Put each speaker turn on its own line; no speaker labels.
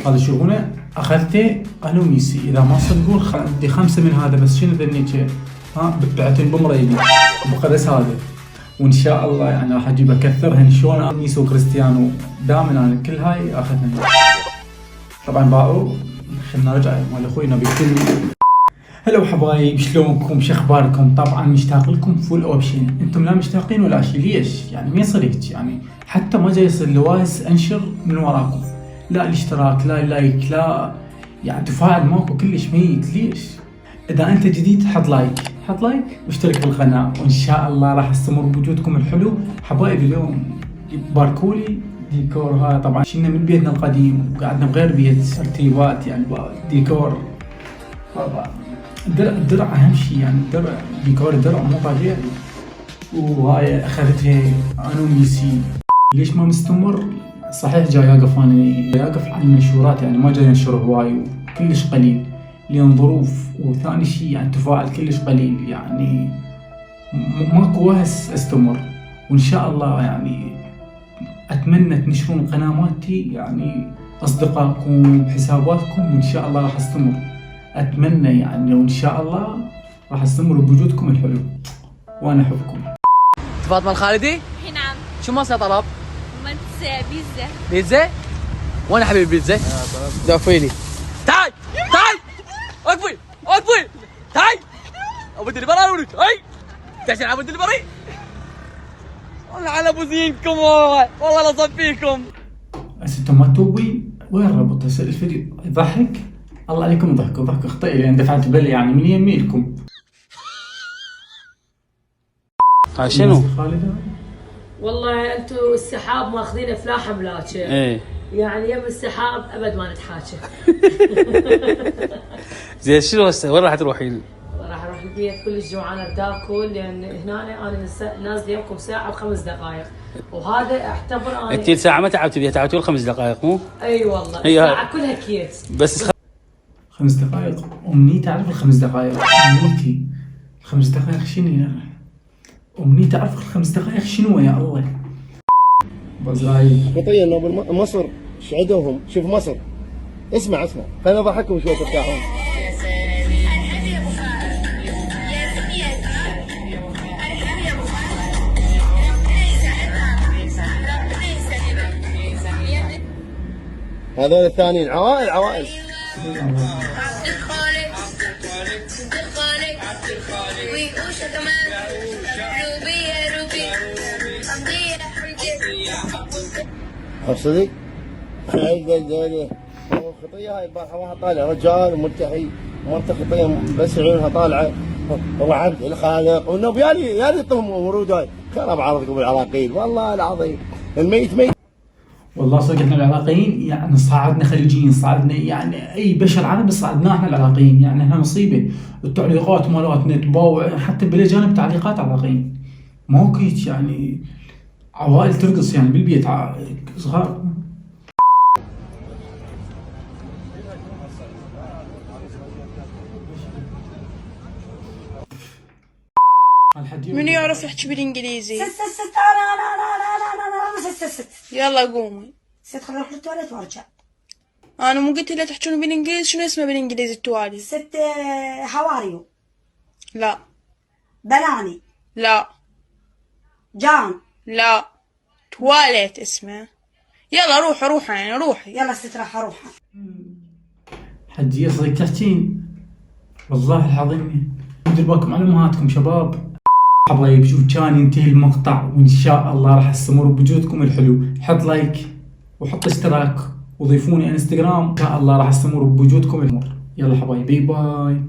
هذا الشغونه اخذته انا وميسي، اذا ما صدقون عندي 5 من هذا، بس شنو ذنيك بعتين بمريبي بقدس هذا، وان شاء الله يعني راح اجيب اكثرهن. شلون ميسي وكريستيانو دائما انا كل هاي اخذهن. طبعا باعوا، خلنا نرجع مال اخوي نبي كل. هلا حبايب، شلونكم؟ شو اخباركم؟ طبعا مشتاق لكم فول اوبشن. انتم لا مشتاقين ولا شيء، ليش؟ يعني ما يصير هيك، يعني حتى ما جاي يصير لوايس انشر من وراكم، لا الاشتراك لا اللايك لا يعني تفاعل ماكو، كلش ميت. ليش؟ اذا انت جديد حط لايك، حط لايك واشترك بالقناه، وان شاء الله راح استمر بوجودكم الحلو. حبايب اليوم باركولي ديكور، ها طبعا شلنا من بيتنا القديم وقعدنا بغير بيت، ترتيبات يعني ديكور. الدرع اهم شيء، يعني الدرع ديكور الدرع مو طبيعي. وهاي اخذتها انا وميسي. ليش ما مستمر؟ صحيح جاي اقف، انا اقف عن المنشورات، يعني ما جاي انشر هواي وكلش قليل لين ظروف، وثاني شيء يعني تفاعل كلش قليل، يعني ماكو وهس استمر. وان شاء الله يعني اتمنى تنشرون القناه مالتي، يعني اصدقائكم بحساباتكم، وان شاء الله راح استمر. اتمنى يعني، وان شاء الله راح استمر بوجودكم الحلو، وانا احبكم.
فاطمه الخالدي؟
نعم.
شو ما طلب؟
بيتزا.
بيتزا؟ وانا حبيبي بيتزا؟ دافي لي. تعال تعال وقفي وقفي تعال. ابو دليفري اقول لك اي تعال ابو دليفري. والله على ابو زينكم والله لا صفيكم.
بس انتم ما توبين وين ربط الفيديو؟ يضحك الله عليكم، ضحكوا ضحك خطئ لان دفعت بالي يعني من يمينكم.
هاي شنو؟
والله انتم السحاب ماخذين فلاحه ملاكه.
ايه
يعني يم السحاب ابد ما نتحاكى.
زين شنو هسه وين راح تروحين؟
راح اروح البيت كلش جوعانه بتاكل، لان هنا انا نازله يمكم ساعه ب5 دقائق، وهذا اعتبر انا
انت ساعه ما تعبتي بيها، تعبتي 5 دقائق مو؟
اي والله
هي
الساعه كلها كيت.
بس
5 دقائق امنيتي اعرف ال5 دقائق، امنيتي 5 دقائق شنو؟ امنيتي اعرف ال5 دقائق شنو يا الله. بزاي
خطيه انه مصر شعدوهم، شوف مصر، اسمع خلينا نضحكهم شوي ترتاحون. هذول الثانيين عوائل صدق؟ خطيه هاي البارحه واحد طالع رجال وملتحي، مرته خطيه بس عيونها طالعه، هو عبد الخالق، والنوب يالي طهم ورود هاي. خرب عرضكم بالعراقيين والله العظيم، الميت ميت.
والله صدق احنا العراقيين يعني صعدنا خليجيين، صعدنا يعني اي بشر عربي صعدناه احنا العراقيين، يعني احنا مصيبه. التعليقات مالتنا تباوع، حتى بالاجانب تعليقات عراقيين ماكو هيك، يعني عوائل ترقص يعني بالبيت صغار.
من يعرف يحكي بالانجليزي؟
ست انا ست
يلا قومي.
ست خليني اروح للتواليت وارجع.
انا مو قلت لها تحكون بالانجليزي؟ شنو اسمه بالانجليزي التوالي؟
ست هواريو.
لا
بناني.
لا
جان.
لا تواليت اسمه. يلا روحي يعني روحي.
يلا ست راح اروح.
حجية صدق تحكين؟ والله العظيم دير بالكم على امهاتكم شباب. حبايب شوف كان ينتهي المقطع، وان شاء الله راح استمر بوجودكم الحلو. حط لايك وحط اشتراك وضيفوني انستغرام، ان شاء الله راح استمر بوجودكم الحلو. يلا حبايبي باي.